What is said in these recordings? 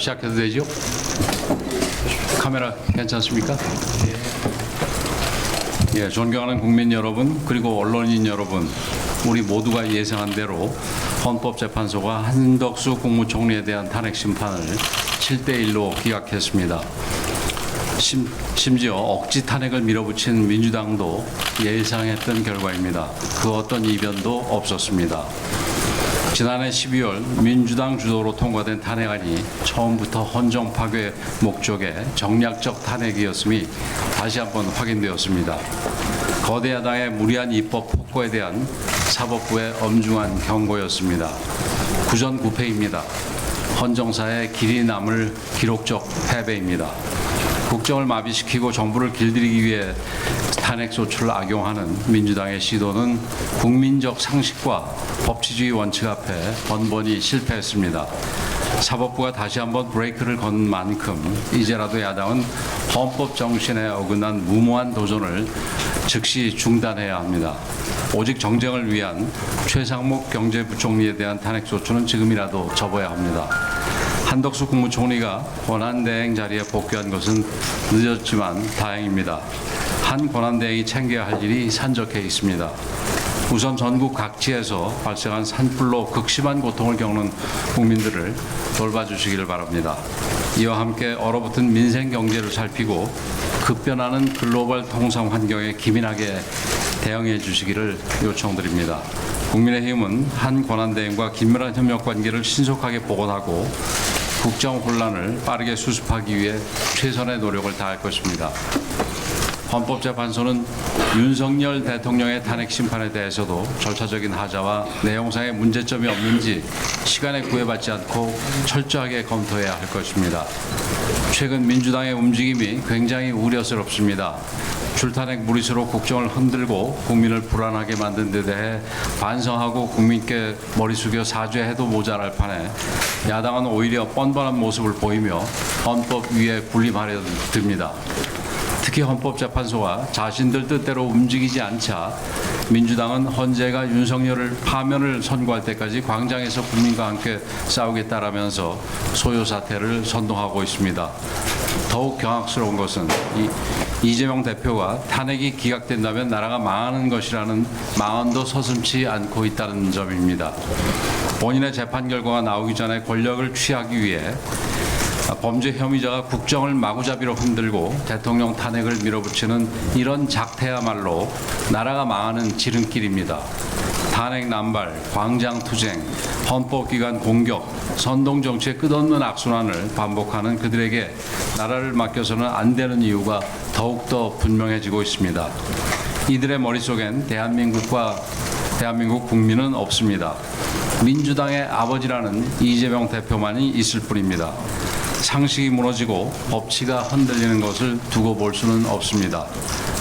시작해도 되죠? 카메라 괜찮습니까? 예, 존경하는 국민 여러분, 그리고 언론인 여러분, 우리 모두가 예상한 대로 헌법재판소가 한덕수 국무총리에 대한 탄핵 심판을 7대1로 기각했습니다. 심지어 억지 탄핵을 밀어붙인 민주당도 예상했던 결과입니다. 그 어떤 이변도 없었습니다. 지난해 12월 민주당 주도로 통과된 탄핵안이 처음부터 헌정 파괴 목적의 정략적 탄핵이었음이 다시 한번 확인되었습니다. 거대 야당의 무리한 입법 폭거에 대한 사법부의 엄중한 경고였습니다. 구전구패입니다. 헌정사의 길이 남을 기록적 패배입니다. 국정을 마비시키고 정부를 길들이기 위해 탄핵소추를 악용하는 민주당의 시도는 국민적 상식과 법치주의 원칙 앞에 번번이 실패했습니다. 사법부가 다시 한번 브레이크를 건 만큼 이제라도 야당은 헌법 정신에 어긋난 무모한 도전을 즉시 중단해야 합니다. 오직 정쟁을 위한 최상목 경제부총리에 대한 탄핵소추는 지금이라도 접어야 합니다. 한덕수 국무총리가 권한대행 자리에 복귀한 것은 늦었지만 다행입니다. 한 권한대행이 챙겨야 할 일이 산적해 있습니다. 우선 전국 각지에서 발생한 산불로 극심한 고통을 겪는 국민들을 돌봐주시기를 바랍니다. 이와 함께 얼어붙은 민생 경제를 살피고 급변하는 글로벌 통상 환경에 기민하게 대응해 주시기를 요청드립니다. 국민의힘은 한 권한대행과 긴밀한 협력 관계를 신속하게 복원하고 국정 혼란을 빠르게 수습하기 위해 최선의 노력을 다할 것입니다. 헌법재판소는 윤석열 대통령의 탄핵 심판에 대해서도 절차적인 하자와 내용상의 문제점이 없는지 시간에 구애받지 않고 철저하게 검토해야 할 것입니다. 최근 민주당의 움직임이 굉장히 우려스럽습니다. 줄탄핵 무리수로 국정을 흔들고 국민을 불안하게 만든 데 대해 반성하고 국민께 머리 숙여 사죄해도 모자랄 판에 야당은 오히려 뻔뻔한 모습을 보이며 헌법 위에 군림하려 듭니다. 특히 헌법재판소가 자신들 뜻대로 움직이지 않자 민주당은 헌재가 윤석열을 파면을 선고할 때까지 광장에서 국민과 함께 싸우겠다라면서 소요 사태를 선동하고 있습니다. 더욱 경악스러운 것은 이재명 대표가 탄핵이 기각된다면 나라가 망하는 것이라는 망언도 서슴지 않고 있다는 점입니다. 본인의 재판 결과가 나오기 전에 권력을 취하기 위해 범죄 혐의자가 국정을 마구잡이로 흔들고 대통령 탄핵을 밀어붙이는 이런 작태야말로 나라가 망하는 지름길입니다. 탄핵 남발, 광장 투쟁, 헌법기관 공격, 선동 정치의 끝없는 악순환을 반복하는 그들에게 나라를 맡겨서는 안 되는 이유가 더욱더 분명해지고 있습니다. 이들의 머릿속엔 대한민국 국민은 없습니다. 민주당의 아버지라는 이재명 대표만이 있을 뿐입니다. 상식이 무너지고 법치가 흔들리는 것을 두고 볼 수는 없습니다.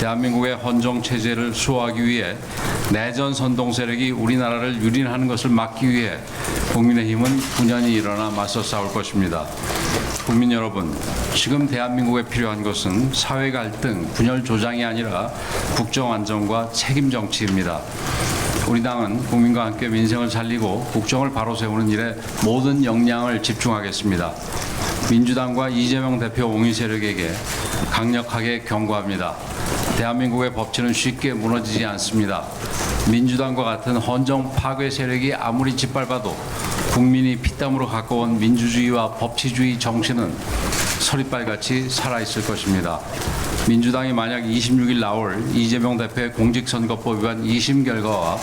대한민국의 헌정체제를 수호하기 위해 내전 선동 세력이 우리나라를 유린하는 것을 막기 위해 국민의힘은 분연히 일어나 맞서 싸울 것입니다. 국민 여러분, 지금 대한민국에 필요한 것은 사회 갈등, 분열 조장이 아니라 국정 안정과 책임 정치입니다. 우리 당은 국민과 함께 민생을 살리고 국정을 바로 세우는 일에 모든 역량을 집중하겠습니다. 민주당과 이재명 대표 옹의 세력에게 강력하게 경고합니다. 대한민국의 법치는 쉽게 무너지지 않습니다. 민주당과 같은 헌정 파괴 세력이 아무리 짓밟아도 국민이 피땀으로 가꿔온 민주주의와 법치주의 정신은 서리빨같이 살아있을 것입니다. 민주당이 만약 26일 나올 이재명 대표의 공직선거법 위반 2심 결과와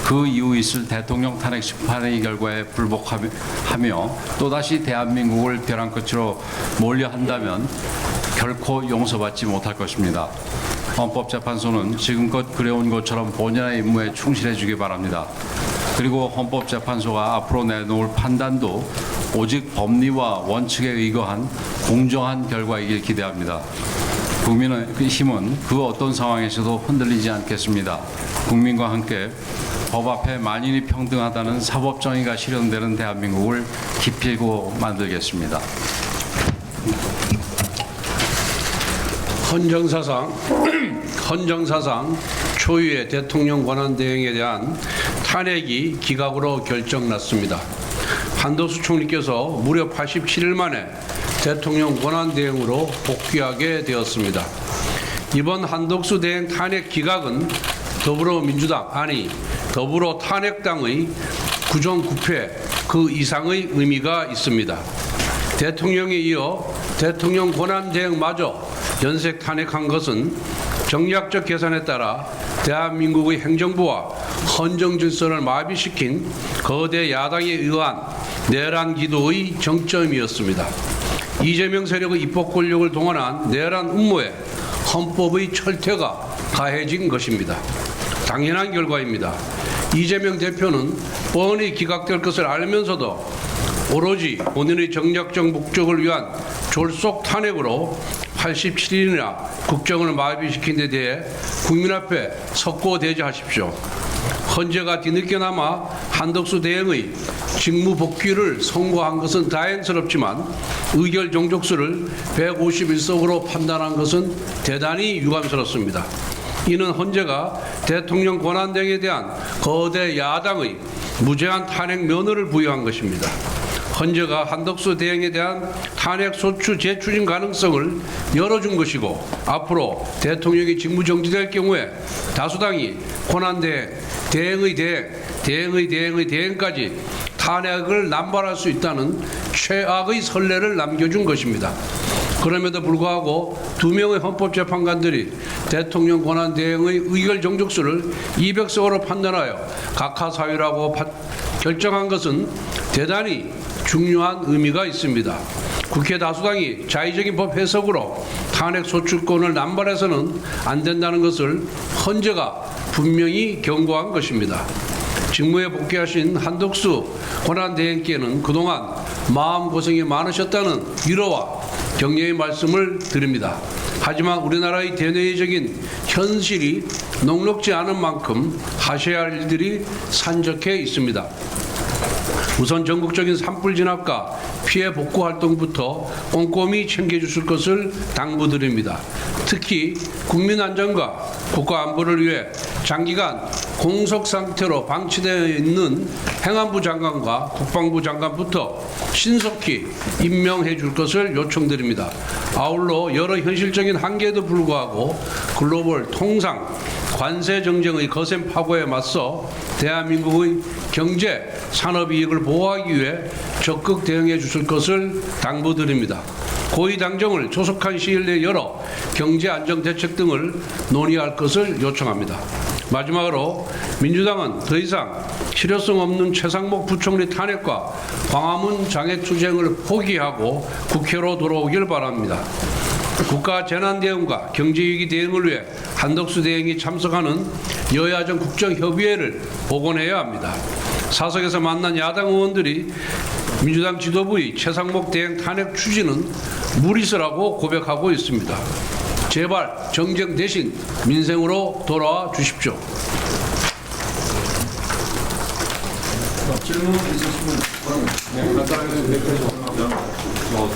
그 이후 있을 대통령 탄핵 심판의 결과에 불복하며 또다시 대한민국을 벼랑 끝으로 몰려 한다면 결코 용서받지 못할 것입니다. 헌법재판소는 지금껏 그래온 것처럼 본연의 임무에 충실해 주기 바랍니다. 그리고 헌법재판소가 앞으로 내놓을 판단도 오직 법리와 원칙에 의거한 공정한 결과이길 기대합니다. 국민의 힘은 그 어떤 상황에서도 흔들리지 않겠습니다. 국민과 함께 법 앞에 만인이 평등하다는 사법 정의가 실현되는 대한민국을 기필고 만들겠습니다. 헌정사상 초유의 대통령 권한대행에 대한 탄핵이 기각으로 결정났습니다. 한덕수 총리께서 무려 87일 만에 대통령 권한대행으로 복귀하게 되었습니다. 이번 한덕수 대행 탄핵 기각은 더불어민주당, 아니 더불어 탄핵당의 구정구패 그 이상의 의미가 있습니다. 대통령에 이어 대통령 권한대행마저 연색 탄핵한 것은 정략적 계산에 따라 대한민국의 행정부와 헌정 질서를 마비시킨 거대 야당에 의한 내란 기도의 정점이었습니다. 이재명 세력의 입법 권력을 동원한 내란 음모에 헌법의 철퇴가 가해진 것입니다. 당연한 결과입니다. 이재명 대표는 뻔히 기각될 것을 알면서도 오로지 본인의 정략적 목적을 위한 졸속 탄핵으로 87일이나 국정을 마비시킨 데 대해 국민 앞에 석고대죄하십시오. 헌재가 뒤늦게나마 한덕수 대행의 직무 복귀를 선고한 것은 다행스럽지만 의결 종족수를 151석으로 판단한 것은 대단히 유감스럽습니다. 이는 헌재가 대통령 권한대행에 대한 거대 야당의 무제한 탄핵 면허를 부여한 것입니다. 헌재가 한덕수 대행에 대한 탄핵 소추 재추진 가능성을 열어준 것이고 앞으로 대통령이 직무정지될 경우에 다수당이 권한대행, 대행의 대행까지 탄핵을 남발할 수 있다는 최악의 선례를 남겨준 것입니다. 그럼에도 불구하고 2명의 헌법재판관들이 대통령 권한대행의 의결 정족수를 200석으로 판단하여 각하 사유라고 결정한 것은 대단히 중요한 의미가 있습니다. 국회 다수당이 자의적인 법 해석으로 탄핵 소추권을 남발해서는 안 된다는 것을 헌재가 분명히 경고한 것입니다. 직무에 복귀하신 한덕수 권한대행께는 그동안 마음고생이 많으셨다는 위로와 격려의 말씀을 드립니다. 하지만 우리나라의 대내적인 현실이 녹록지 않은 만큼 하셔야 할 일들이 산적해 있습니다. 우선 전국적인 산불 진압과 피해 복구 활동부터 꼼꼼히 챙겨주실 것을 당부드립니다. 특히 국민 안전과 국가 안보를 위해 장기간 공석 상태로 방치되어 있는 행안부 장관과 국방부 장관부터 신속히 임명해 줄 것을 요청드립니다. 아울러 여러 현실적인 한계에도 불구하고 글로벌 통상 관세 정쟁의 거센 파고에 맞서 대한민국의 경제, 산업 이익을 보호하기 위해 적극 대응해 주실 것을 당부드립니다. 고위 당정을 조속한 시일 내에 열어 경제 안정 대책 등을 논의할 것을 요청합니다. 마지막으로 민주당은 더 이상 실효성 없는 최상목 부총리 탄핵과 광화문 장애투쟁을 포기하고 국회로 돌아오길 바랍니다. 국가 재난 대응과 경제위기 대응을 위해 한덕수 대행이 참석하는 여야정 국정협의회를 복원해야 합니다. 사석에서 만난 야당 의원들이 민주당 지도부의 최상목 대행 탄핵 추진은 무리수라고 고백하고 있습니다. 제발 정쟁 대신 민생으로 돌아와 주십시오. 질문 있으시면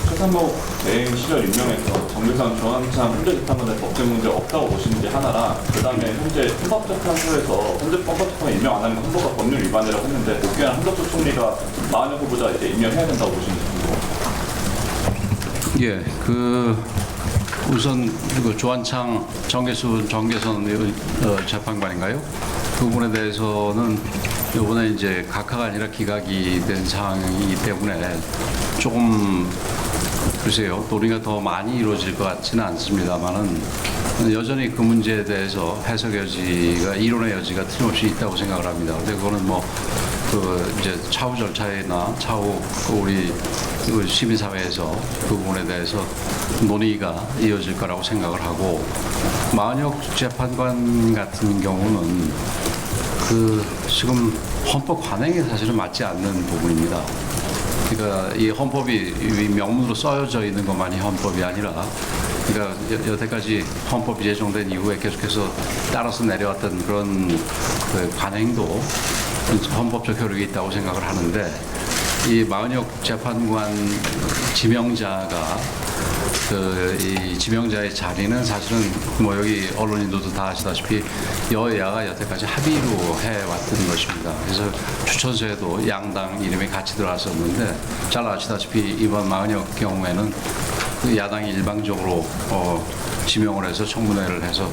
최상목 대행 시절 임명해서 정규상 중앙지청 헌재재판관의 법적 문제 없다고 보시는지 하나랑 그다음에 현재 헌법재판소에서 헌법재판관 임명 안 하는 건 헌법과 법률 위반이라고 했는데 복귀한 한덕수 총리가 마흔여 후보자 이제 임명해야 된다고 보시는지 궁금합니다. 예, 우선 조한창 정계선 재판관인가요? 그 부분에 대해서는 이번에 이제 각하가 아니라 기각이 된 상황이기 때문에 조금 글쎄요, 논의가 더 많이 이루어질 것 같지는 않습니다만은 여전히 그 문제에 대해서 해석 여지가 이론의 여지가 틀림없이 있다고 생각을 합니다. 근데 그거는 이제 차후 절차나 차후 우리 시민사회에서 그 부분에 대해서 논의가 이어질 거라고 생각을 하고, 마은혁 재판관 같은 경우는 지금 헌법 관행에 사실은 맞지 않는 부분입니다. 그러니까 이 헌법이 명문으로 써져 있는 것만이 헌법이 아니라, 그러니까 여태까지 헌법이 제정된 이후에 계속해서 따라서 내려왔던 그런 관행도 헌법적 효력이 있다고 생각을 하는데, 이 마은혁 재판관 지명자가 이 지명자의 자리는 사실은 뭐 여기 언론인들도 다 아시다시피 여야가 여태까지 합의로 해왔던 것입니다. 그래서 추천서에도 양당 이름이 같이 들어갔었는데 잘 아시다시피 이번 마은혁 경우에는 그 야당이 일방적으로 지명을 해서 청문회를 해서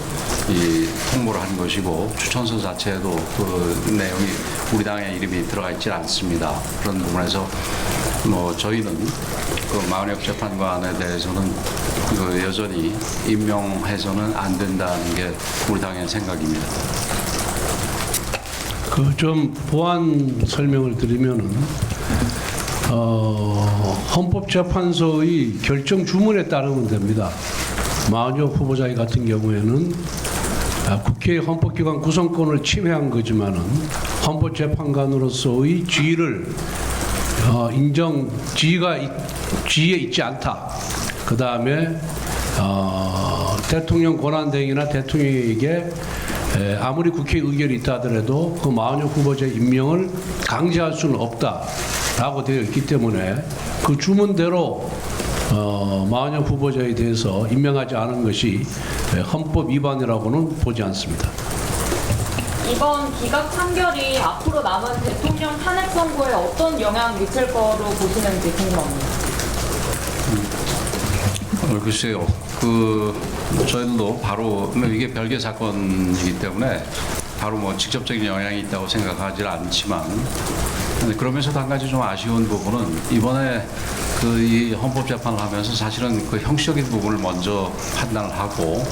이 통보를 한 것이고 추천서 자체에도 그 내용이 우리 당의 이름이 들어가 있지 않습니다. 그런 부분에서 뭐 저희는 그 마은혁 재판관에 대해서는 그 여전히 임명해서는 안 된다는 게 우리 당의 생각입니다. 그 좀 보완 설명을 드리면은 헌법재판소의 결정 주문에 따르면 됩니다. 마은혁 후보자 같은 경우에는 국회의 헌법기관 구성권을 침해한 거지만은 헌법재판관으로서의 지위를 지위에 있지 않다. 그 다음에 대통령 권한대행이나 대통령에게 아무리 국회 의결이 있다 하더라도 그 마은혁 후보자의 임명을 강제할 수는 없다라고 되어 있기 때문에 그 주문대로 마은혁 후보자에 대해서 임명하지 않은 것이 헌법 위반이라고는 보지 않습니다. 이번 기각 판결이 앞으로 남은 대통령 탄핵 선고에 어떤 영향을 미칠 거로 보시는지 궁금합니다. 글쎄요. 저희들도 바로 이게 별개 사건이기 때문에 바로 뭐 직접적인 영향이 있다고 생각하지 않지만 그러면서도 한 가지 좀 아쉬운 부분은 이번에 이 헌법재판을 하면서 사실은 그 형식적인 부분을 먼저 판단을 하고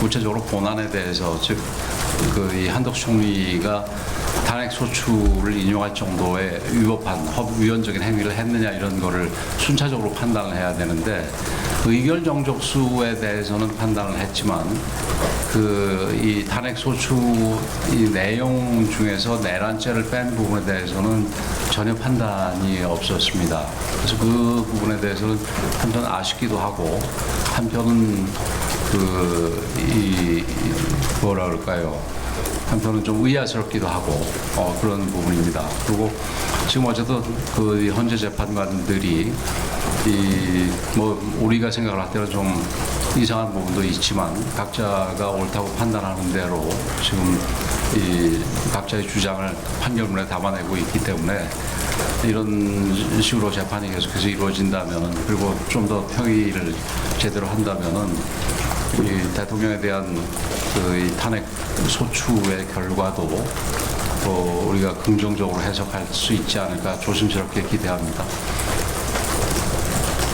구체적으로 본안에 대해서 즉 이 한덕수 총리가 탄핵 소추를 인용할 정도의 위법한 위헌적인 행위를 했느냐 이런 거를 순차적으로 판단을 해야 되는데 의결 정족수에 대해서는 판단을 했지만 이 탄핵 소추 이 내용 중에서 내란죄를 뺀 부분에 대해서는 전혀 판단이 없었습니다. 그래서 그 부분에 대해서는 한편 아쉽기도 하고 한편은 뭐라 그럴까요? 한편은 좀 의아스럽기도 하고 그런 부분입니다. 그리고 지금 어쨌든 그 현재 재판관들이 뭐 우리가 생각을 할 때는 좀 이상한 부분도 있지만 각자가 옳다고 판단하는 대로 지금 각자의 주장을 판결문에 담아내고 있기 때문에 이런 식으로 재판이 계속해서 이루어진다면 그리고 좀 더 평의를 제대로 한다면은 이 대통령에 대한 이 탄핵 소추의 결과도 우리가 긍정적으로 해석할 수 있지 않을까 조심스럽게 기대합니다.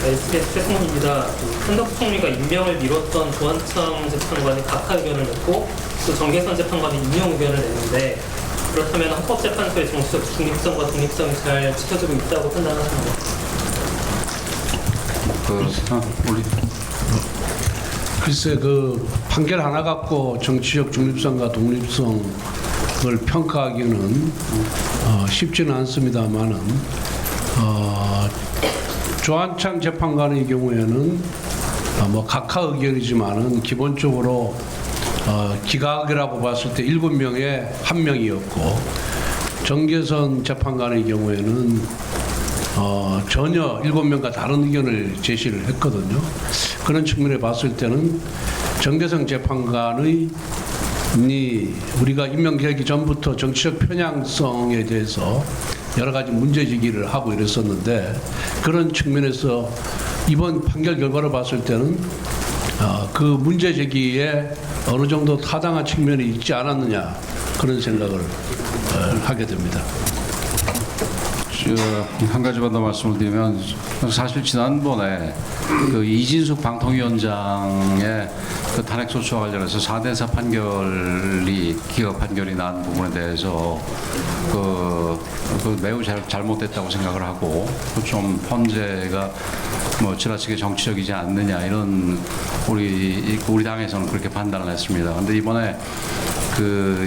SBS 최승훈입니다. 한덕수 총리가 임명을 미뤘던 조한창 재판관이 각하 의견을 냈고 또 정계선 재판관이 임명 의견을 냈는데 그렇다면 헌법재판소의 정치적 중립성과 독립성이 잘 지켜지고 있다고 판단하십니까? 글쎄 그 판결 하나 갖고 정치적 중립성과 독립성을 평가하기는 쉽지는 않습니다만은 조한창 재판관의 경우에는 뭐 각하 의견이지만은 기본적으로 기각이라고 봤을 때 7명에 1명이었고 정계선 재판관의 경우에는 전혀 7명과 다른 의견을 제시를 했거든요. 그런 측면에 봤을 때는 정계선 재판관의 우리가 임명되기 전부터 정치적 편향성에 대해서 여러 가지 문제제기를 하고 이랬었는데 그런 측면에서 이번 판결 결과를 봤을 때는 그 문제제기에 어느 정도 타당한 측면이 있지 않았느냐 그런 생각을 하게 됩니다. 한 가지만 더 말씀을 드리면 사실 지난번에 그 이진숙 방통위원장의 그 탄핵 소추와 관련해서 4대4 판결이 기각 판결이 난 부분에 대해서 매우 잘못됐다고 생각을 하고 좀 헌재가 뭐 지나치게 정치적이지 않느냐 이런 우리 당에서는 그렇게 판단을 했습니다. 그런데 이번에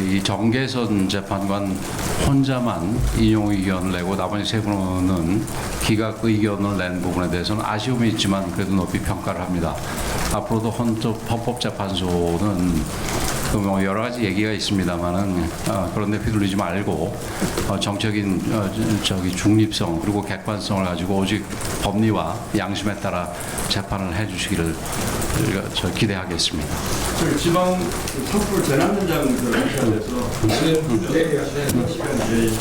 이 정계선 재판관 혼자만 인용 의견을 내고 나머지 세 분은 기각 의견을 낸 부분에 대해서는 아쉬움이 있지만 그래도 높이 평가를 합니다. 앞으로도 헌법재판소는 뭐 여러 가지 얘기가 있습니다만은 그런 데 휘둘리지 말고 정적인 중립성 그리고 객관성을 가지고 오직 법리와 양심에 따라 재판을 해주시기를 저 기대하겠습니다. 저희 지방 촛불 재난연장을 하셔야 돼서 시간이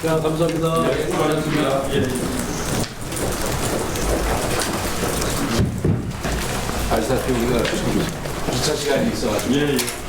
자, 감사합니다. 수고하셨습니다. 아시다시피 우리가 지금 주차 시간이 있어가지고